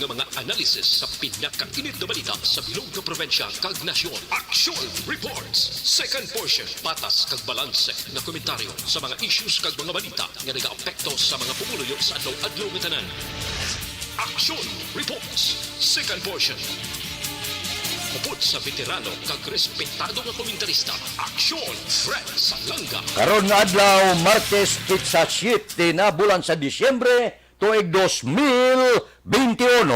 nga mga analisis sa pinakainit na balita sa bilog na probensya kag nasyon. Action Reports. Second portion, patas kag balanse na komentaryo sa mga issues kag mga balita nga nagaapekto sa mga pumuluyo sa adlaw-adlaw nga tanan. Action Reports. Second portion. Upod sa veterano kag respetado nga komentarista, Action Fred Salanga. Karon nga adlaw, Martes, sa 7 na bulan sa Disyembre, tuig 2021.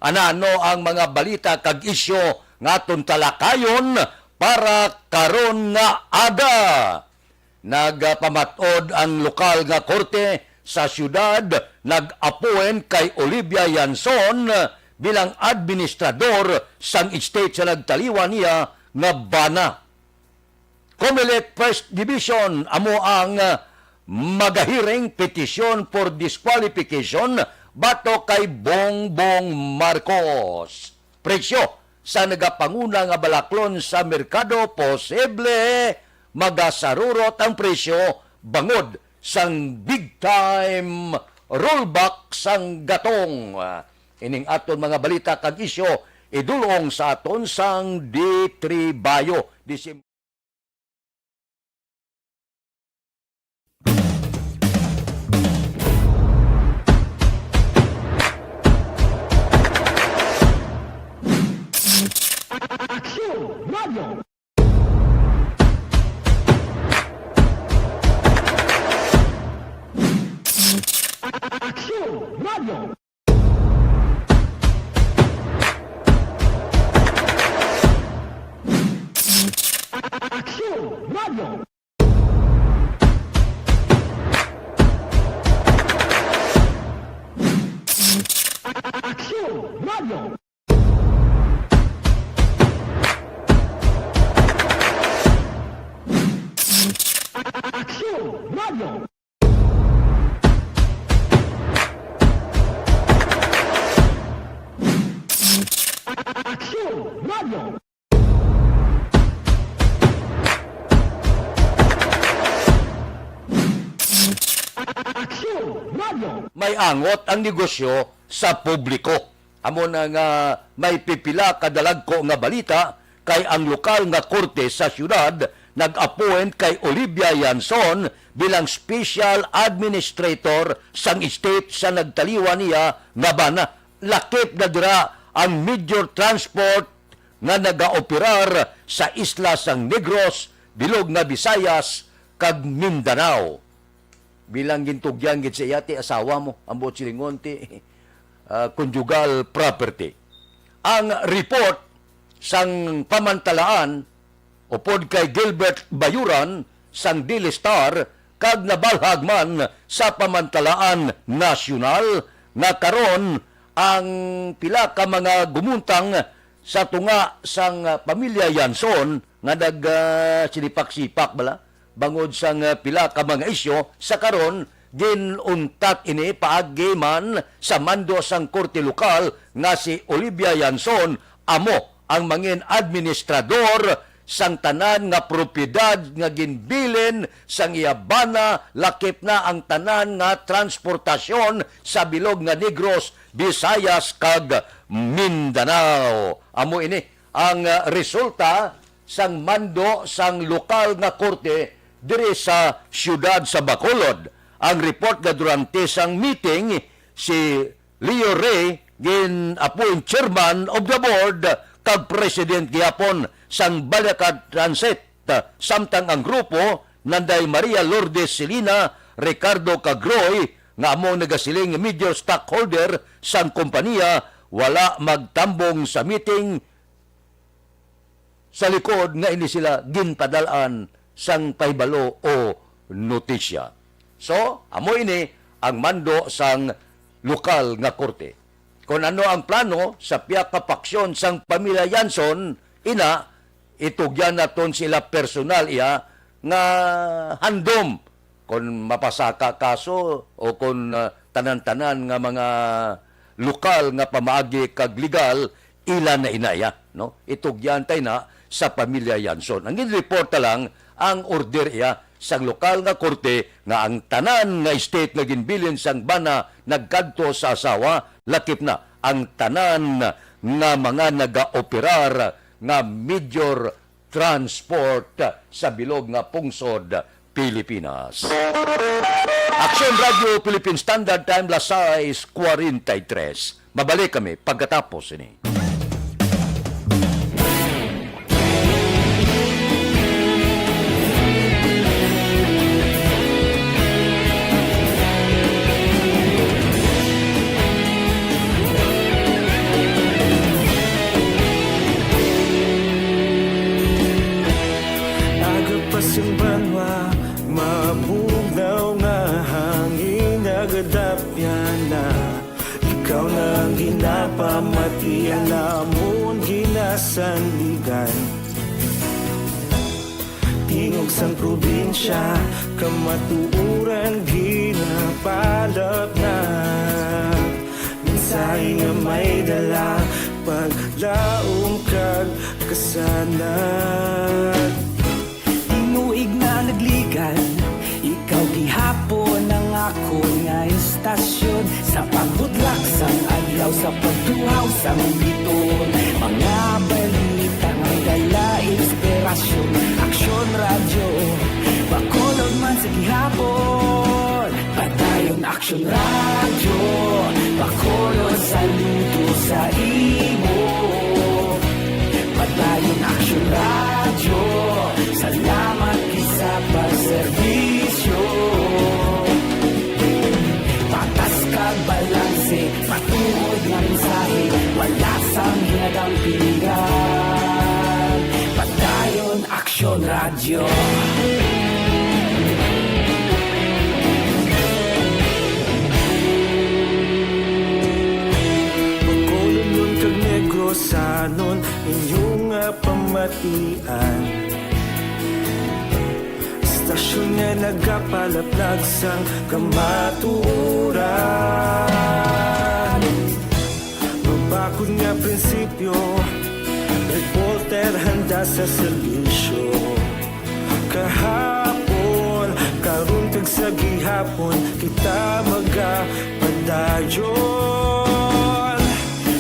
Ano ang mga balita kag isyo nga aton talakayon para karon nga aga. Nagpamatod ang lokal nga korte sa syudad, nag-appoint kay Olivia Yanson bilang administrador sang estate sa nagtaliwan niya nga bana. Comelec First Division amo ang magahiring petition for disqualification bato kay Bongbong Marcos. Presyo sa nagapanguna nga balaklon sa merkado, posible magasarurot ang presyo bangod sang big time rollback sang gatong. Ining aton mga balita kag isyo idulong sa aton sang D3 Bayo. Action Radio. Action Radio. Action Radio. Action Radio. Action Radio. Action Radio. May angot ang negosyo sa publiko. Amo na nga may pipila kadalagko nga balita kay ang lokal nga korte sa syudad nag-appoint kay Olivia Yanson bilang special administrator sang estate sa nagtaliwan niya nga bana. Lakip na dira ang major transport nga nagaoperar sa isla sang Negros, bilog nga Visayas kag Mindanao. Bilang gintugyan gid sa iyati asawa mo ang buot silingon ti conjugal property. Ang report sang pamantalaan upod kay Gilbert Bayuran sang Daily Star kag nabalhag man sa pamantalaan nasyonal nga karon ang pila ka mga gumuntang sa tunga sang pamilya Yanson nga sinipak-sipak bala bangod sang pila ka mga isyo sa karon ginuntat ini paagi man sa mando sang korte lokal nga si Olivia Yanson amo ang mangin administrador sang tanan nga propiedad nga ginbilin sang iyabana, lakip na ang tanan nga transportasyon sa bilog nga Negros, Visayas kag Mindanao. Amo ini ang resulta sang mando sang lokal nga korte diri sa siyudad sa Bacolod. Ang report nga durante sang meeting si Leo Ray gin-appoint chairman of the board kag president gihapon sang Baliacad Transit. Samtang ang grupo nanday Maria Lourdes Silina, Ricardo Cagroy nga among nagasiling major stockholder sang kompanya wala magtambong sa meeting sa likod nga ini sila ginpadalaan sang pahibalo o notisya. So, amo ini ang mando sang lokal nga korte. Kung ano ang plano sa piyak ka paksyon sang pamilya Yanson, ina, itugyan naton sila personal iya nga handom. Kung mapasaka kaso o kung tanan-tanan nga mga lokal nga pamaagi kag legal, ilan na inaya. No? Itugyan tayo na sa pamilya Yanson. Ang in-reporta lang ang order iya sang lokal nga korte nga ang tanan nga estate nga ginbilin sang bana nagkadto sa asawa lakip na ang tanan nga mga nagaoperar nga major transport sa bilog nga pungsod Pilipinas. Action Radio Philippine Standard Time las 6:43. Mabalik kami pagkatapos ini. Agapasang banwa, mabugaw nga hangin agadapyan na. Ikaw na ang ginapamatian namon ginasandigan. Tingog sang probinsya, kamatuuran ginapalap na. Mensahe nga may dala, paglaom kag kasanan. Tinuig na nagligan, ikaw gihapon ang ako nga istasyon. Sa pagbudlak sang adlaw, sa pagtuhaw sang biton. Mga balita may dala inspirasyon. Aksyon radyo, bakolod man sa gihapon. Patayon aksyon radyo, bakolod saludo sa imo. Patayon aksyon radyo, salamat isa pagserbisyo. Patas kag balanse, patuod nga mensahe, wala sang hinagang pilihan. Patayon aksyon radyo. Pagkolon kag negrosanon, inyong nga pamatian. Istasyon nga nagapalaplag sang kamatuuran. Mabakod nga prinsipyo, reporter handa sa serbisyo. Kahapon, karon kag sa gihapon, kita magapadayon.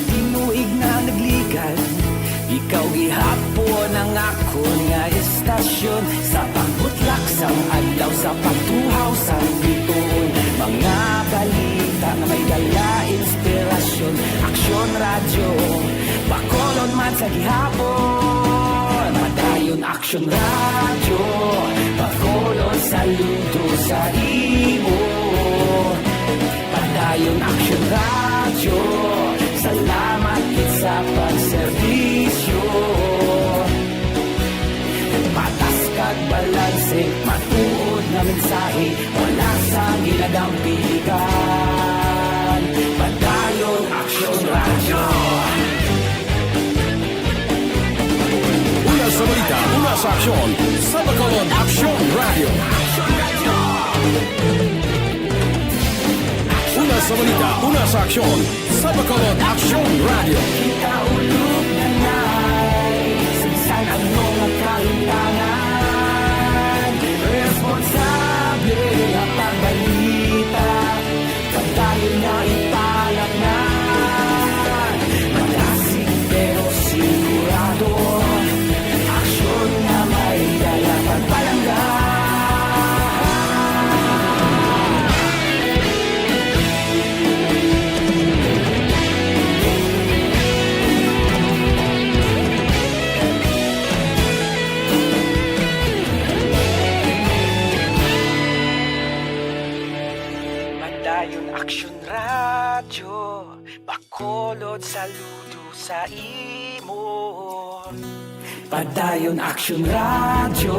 Tinuig na nagligan, ikaw gihapon ang ako nga istasyon. Sa pagbutlak sang adlaw, sa pagtuhaw sang biton. Mga balita na may dala inspirasyon. Aksyon radyo, bakolon man sa gihapon. Padayon aksyon radyo, bakolon saludo sa imo. Padayon aksyon radyo, salamat sa pagserbisyo. Patas kag balanse, matuod na mensahe, wala sa ginagang piligan. Padayon aksyon radyo. Una sa balita, una sa aksyon, sa Bacolod Aksyon Radio. Una sa balita, una sa aksyon, sa Bacolod Aksyon Radio. Kita ulog na na'y sinsan ang mga kahintangan. Responsable ang pagbalita, pagdayon na ipalag na. Malasig pero sigurado, aksyon na may dala pagpalangga. Padayon aksyon radyo, bakolod saludo sa imo. Padayon aksyon radyo,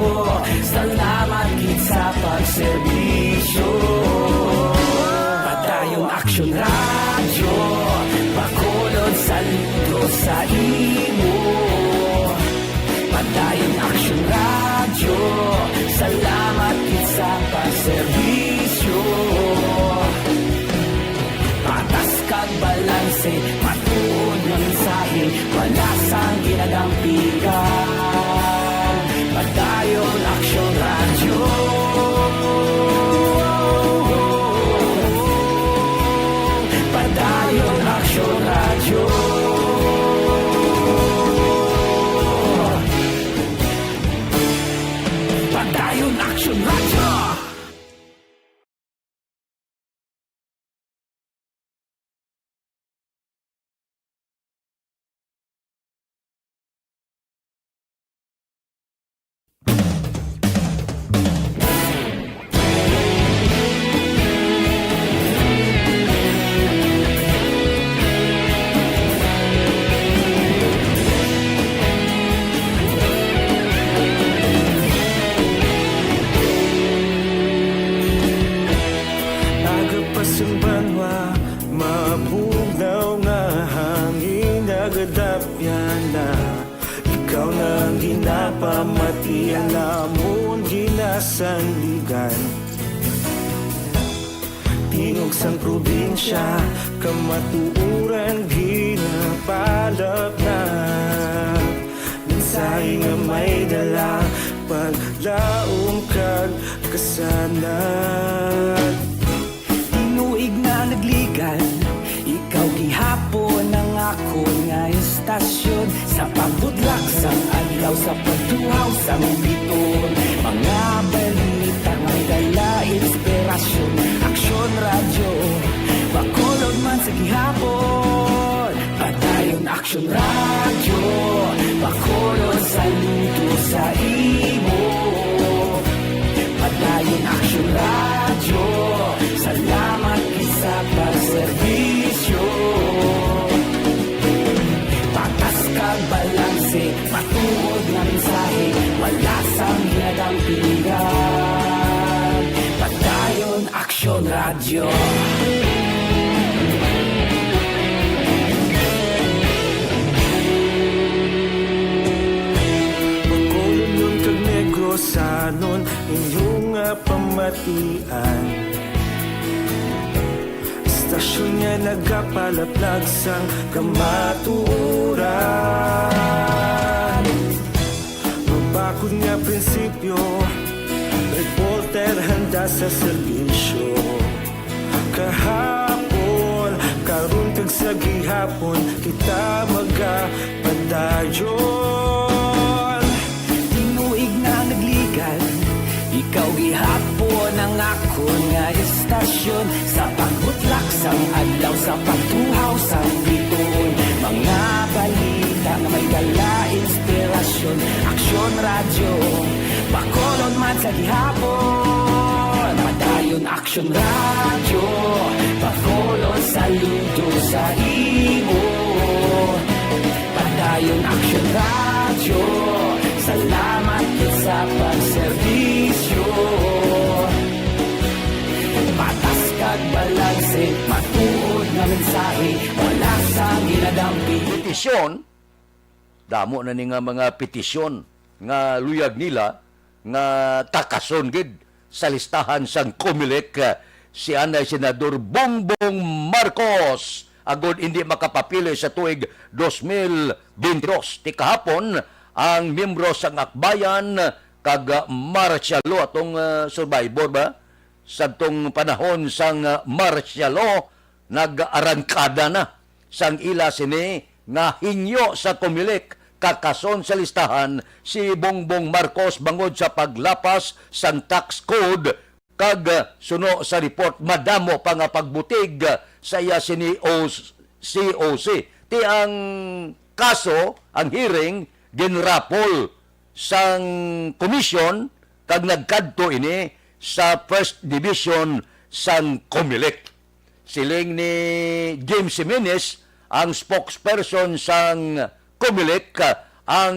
salamat gid sa pagserbisyo. Padayon aksyon radyo, bakolod saludo sa imo. Padayon aksyon radyo, salamat gid sa pagserbisyo. Patas kag balanse, matuod nga mensahe, wala sang ginadampigan. Padayon aksyon radyo. Padayon aksyon radyo. ang ginapamatian namon ginasandigan. Tingog sang probinsya, kamatuuran ginapalap na. Minsay nga may dala, paglaom kag kasanat. Tinuig na nagligan, ikaw gihapon ang ako nga istasyon. Sa pagbudlak sang adlaw, sa pagtuhaw sang biton. Mga balita may dala inspirasyon. Aksyon radyo, bakolod man sa gihapon. Padayon aksyon radyo, bakolod sa luto sa imo. Padayon aksyon radyo, salamat sa pagserbisyo. Patas kag balanse, matuod na mensahe, wala sang hinadampingan. Padayon aksyon radyo. Bacolod kag Negrosanon, inyong nga pamatian. Istasyon niya nagapalaplag sang kamaturan. Mabakod nga prinsipyo, reporter handa sa serbisyo. Kahapon, karon kag sa gihapon, kita magapadayon. Tinuig na nagligan, ikaw gihapon ang ako nga istasyon. Sa pagbutlak sang adlaw, sa pagtuhaw sang biton. Mga balita na may dala inspirasyon. Aksyon radyo, bakolod man sa gihapon. Padayon aksyon radyo, bakolod sa luto sa imo. Padayon aksyon radyo, salamat sa pagserbisyo. Patas kag balanse, matuod na mensahe, wala sang ginadampi. Petisyon, damo na ni nga mga petisyon nga luyag nila nga takason gid sa listahan sang COMELEC si anay Senador Bongbong Marcos agod hindi makapapili sa tuig 2022. Ti kahapon ang miyembro sang akbayan kag martial law atong survivor ba sa tong panahon sang martial law nag-arangkada na sang ila sini nga hingyo sa COMELEC kakason sa listahan si Bongbong Marcos bangod sa paglapas sang tax code kag suno sa report madamo pa nga pagbutig sa iya sini COC. Ti ang kaso, ang hearing ginrapol sang komisyon kag nagkadto ini sa First Division sang COMELEC. Siling ni James Jimenez, ang spokesperson sang COMELEC, ang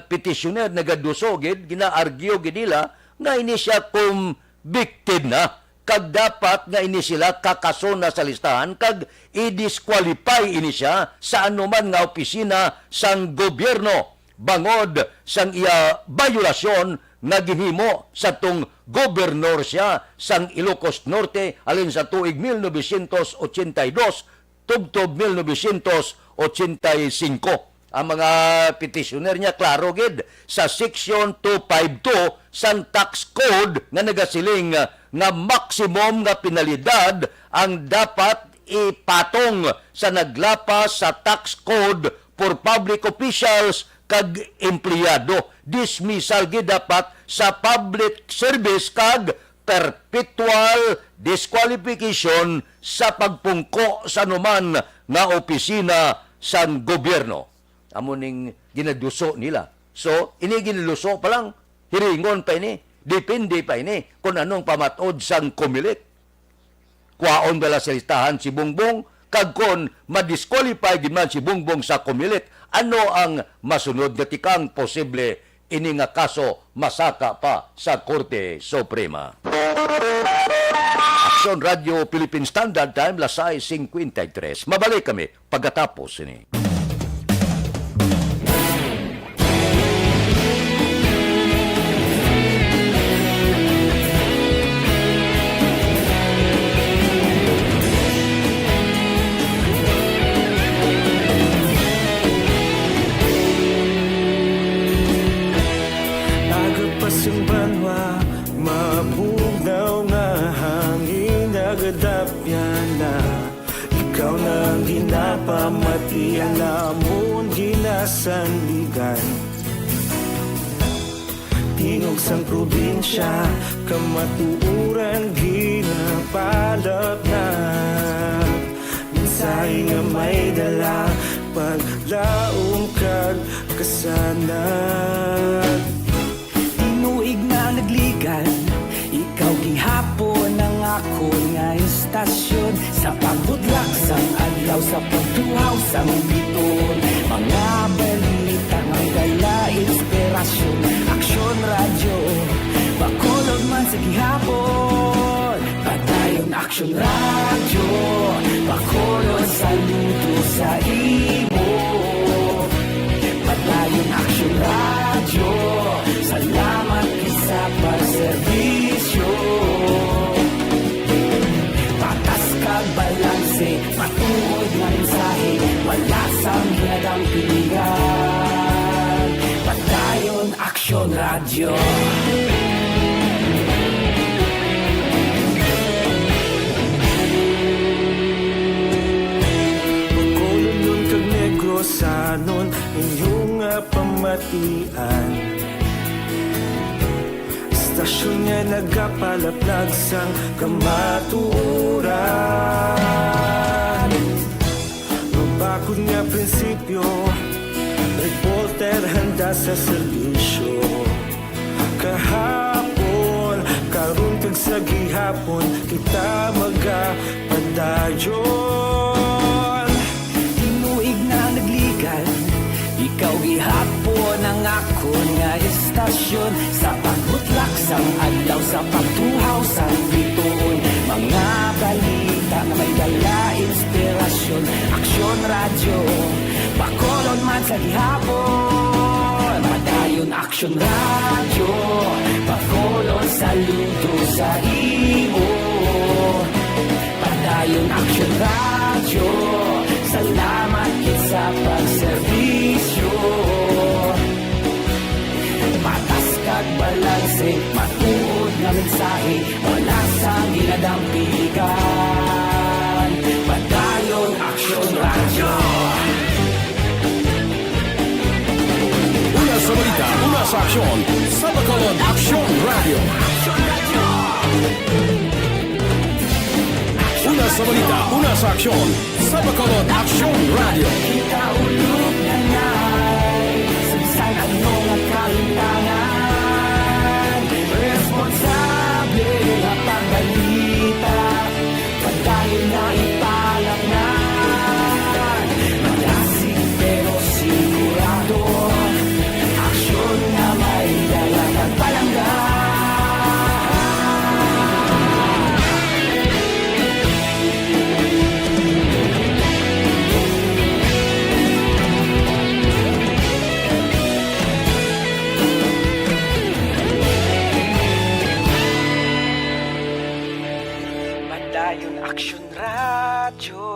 petitioner nagadusogid, gina-argue gidila nga ini siya convicted na kag dapat nga ini sila kakason na sa listahan kag i-disqualify ini siya sa anuman nga opisina sang gobyerno bangod sang iya violasyon nga ginhimo sa tong gobernador siya sang Ilocos Norte alin sa tuig 1982 tubtob 1985. Ang mga petitioner niya klaro gid sa section 252 sang tax code nga nagasiling nga maximum nga penalidad ang dapat ipatong sa naglapas sa tax code for public officials kag empleyado. Dismissal gid dapat sa public service kag perpetual disqualification sa pagpungko sa anuman nga opisina sang gobyerno. Amo ning ginaduso nila. So, ini ginaluso pa lang, hiringon pa ini, depende pa ini kung anong pamatod sang COMELEC. Kuwaon bala sa listahan si Bongbong, kag kon madisqualify gid man si Bongbong sa COMELEC, ano ang masunod nga tikang posible ini nga kaso masaka pa sa Korte Suprema. Aksyon Radio Philippine Standard Time, lasay 53. Mabalik kami pagkatapos ini. sang banwa mabugnaw nga hangin nagadapyan na ikaw nang ginapamatian namon ginasandigan tingog sang probinsya kamatuuran ginapalap na minsay nga may dala paglaom kag kasanag Tinuig na nagligan Ikaw gihapon ang ako nga istasyon Sa pagbudlak sang adlaw Sa pagtuhaw sang biton Mga balita nga gala inspirasyon Aksyon radyo Bakolod man sa gihapon Padayon aksyon radyo Bakolod saludo sa imo Padayon aksyon radyo Salamat sa pagserbisyo Patas kag balanse Matuod nga mensahe Wala sang hinadang pilihan Padayon Aksyon Radyo Pagkulong nun kag negro sanon inyong pamatian Stasyon nga nagapalaplag sang kamatuuran Mabakod nga prinsipyo Reporter handa sa serbisyo Kahapon, karon kag sa gihapon Kita magapadayon Tinuig na nagligan Ikaw gihapon ang ako nga istasyon Sa pagbutlak sang adlaw Sa pagtuhaw sang bituon Mga balita na may dala inspirasyon Aksyon radyo Bakolod man sa gihapon Padayon aksyon radyo Bakolod saludo sa imo Padayon aksyon radyo Salamat kit sa pagserbisyo Patas kag balanse Matuod nga mensahe Wala sang ginadampigan Padayon aksyon radyo Una sa balita, una sa aksyon. Sa Bacolod Aksyon Radio. Una sa balita, una sa aksyon. Sa Bacolod Aksyon Radio. Ikaulog na na'y Sagsang ano nga kalintangan Responsable na pagbalita Pagdayon na ipalangnan Malasig pero sigurado Aksyon na may dalagang palanggan Padayon aksyon radyo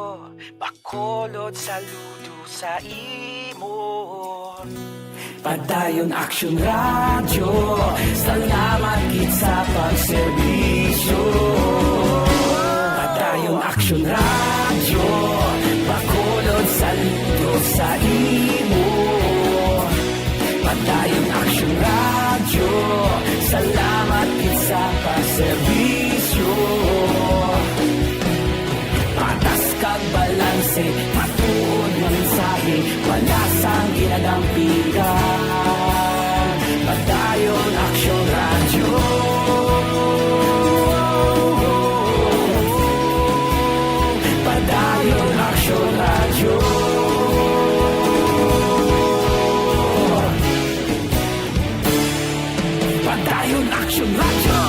Bacolod saludo sa imo Padayon aksyon radyo Salamat kit sa pagserbisyo Padayon aksyon radyo Bacolod saludo sa imo Padayon aksyon radyo Salamat kit sa pagserbisyo Patas kag balanse Matuod nga mensahe Wala sang ginadampigan Padayon aksyon radyo Padayon aksyon radyo Padayon aksyon radyo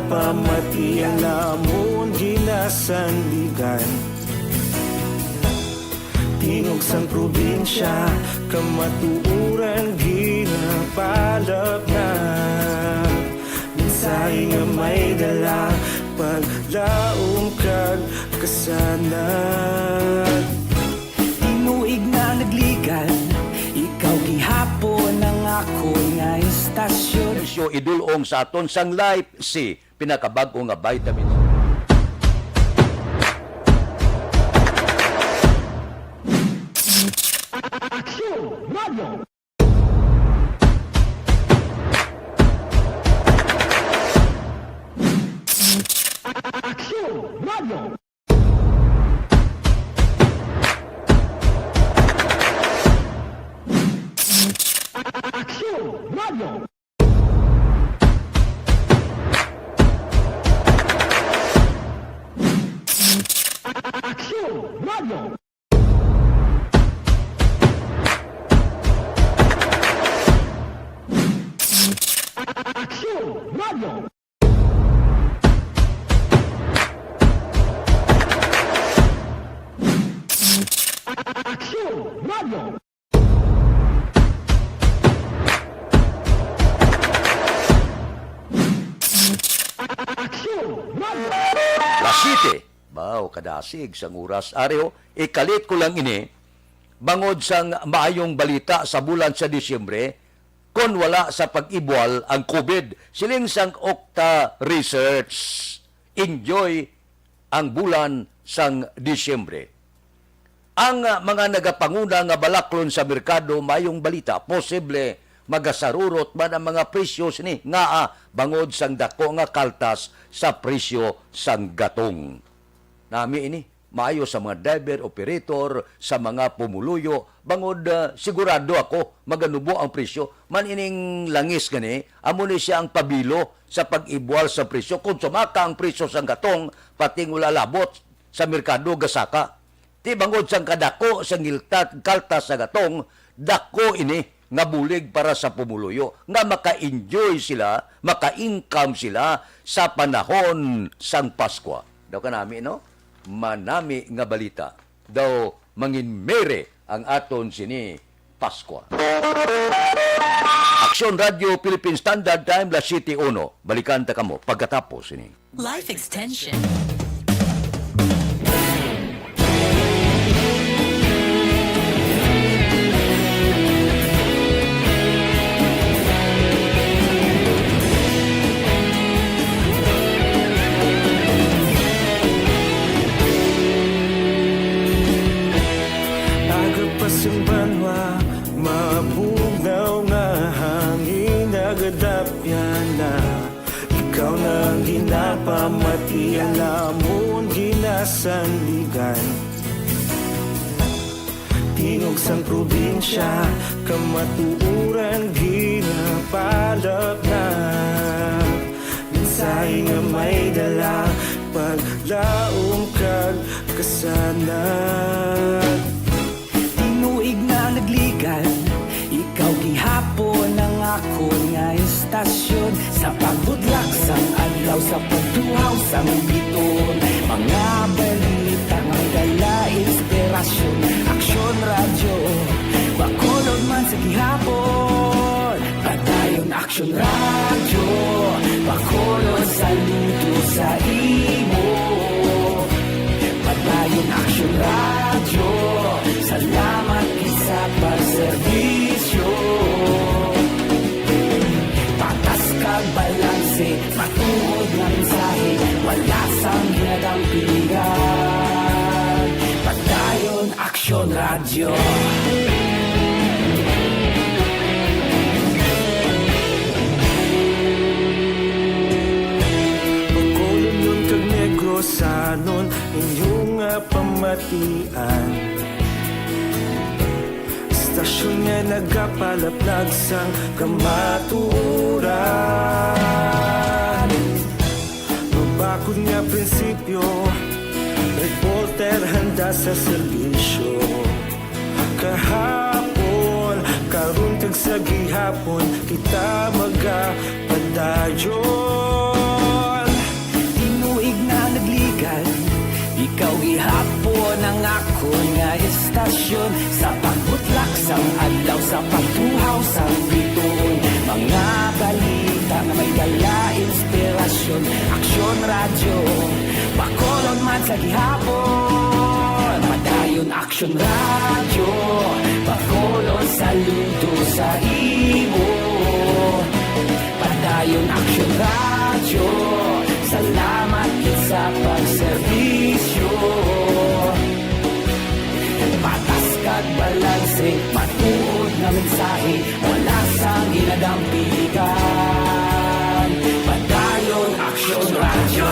ginapamati ang lamon ginasandigan. Tingog sang probinsya, kamatuuran ginapalap na. Minsay nga may dala, paglaom kag kasanag. Tinuig na nagligan, ikaw gihapon ang ako nga istasyon. Presyo idulong sa aton sang Life C, pinakabag-o nga vitamins. Lasite, baw kadasig sang oras areo, ikalit ko lang ini, bangod sang maayong balita sa bulan sa Disyembre, kon wala sa pag-ibwal ang COVID. Siling sang Okta Research, enjoy ang bulan sang Disyembre. Ang mga nagapanguna nga balaklon sa merkado mayong balita, posible magasarurot man ang mga presyo ni nga bangod sang dako nga kaltas sa presyo sang gatong. Nami ini maayo sa mga driver, operator, sa mga pumuluyo, bangod sigurado ako maganubo ang presyo. Man ining langis gani, amo ni siya ang pabilo sa pag-ibwal sa presyo. Kung sumaka ang presyo sang gatong, pating ulalabot sa merkado gasaka. Ti bangod sang kadako sang kaltas sa gatong, dako ini nga bulig para sa pumuluyo, nga maka-enjoy sila, maka-income sila sa panahon sang Pasko. Daw ka nami, no? Manami nga balita. Daw manginmere ang aton sini Pasko. Aksyon Radio Philippine Standard Time, La City 1. Balikan ta kamo pagkatapos sini. Life Extension. Agapasang banwa, mabugnaw nga hangin nagadapyan na. Ikaw nang ginapamati ang lamon ginasandigan. Tingog sang probinsya, kamatuuran ginapalap na. Minsay nga may dala, paglaom kag kasanag. Tinuig na nagligan, ikaw gihapon ang ako nga istasyon. Sa pagbudlak sang adlaw, sa pagtuhaw sang biton, mga balita nga dala inspirasyon. Aksyon radyo, bakolod man sa gihapon. Padayon aksyon radyo, bakolod sa luto sa imo. Padayon aksyon radyo, salamat sa pagserbisyo. Patas kag balanse, matuod nga mensahe, wala sang hinadang pilihan. Padayon aksyon radyo. Pagkolon yun kag negros anon inyong pamatian. Stasyon nga nagapalaplag sang kamaturan. Mabakod nga prinsipyo, reporter handa sa serbisyo. Kahapon, karon kag sa gihapon, kita magapadayon. Bacolod Aksyon Radyo Bacolod man sa gihapon Padayon Aksyon Radyo Bacolod saludo sa imo Padayon Aksyon Radyo Salamat gid sa pagserbisyo Patas kag balanse Matuod na mensahe Wala sang ginadampikan Padayon Aksyon Radyo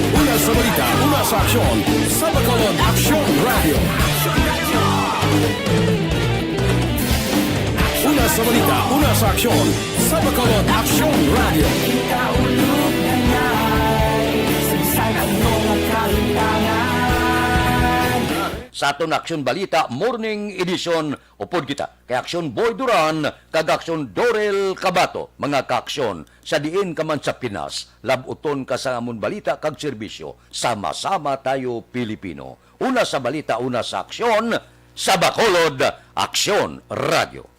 Una sa balita, una sa aksyon, sa Bacolod Aksyon Radio. Una sa balita, una sa aksyon, sa Bacolod Aksyon Radio. Kaulog na na'y Sagsay ang mga kalintangan Sa aton Aksyon Balita Morning Edition upod kita kay Aksyon Boy Duran kag Aksyon Dorel Cabato mga kaaksyon sa diin ka man sa Pinas labuton ka sa amon balita kag serbisyo sama-sama tayo Pilipino una sa balita una sa aksyon sa Bacolod Aksyon Radio.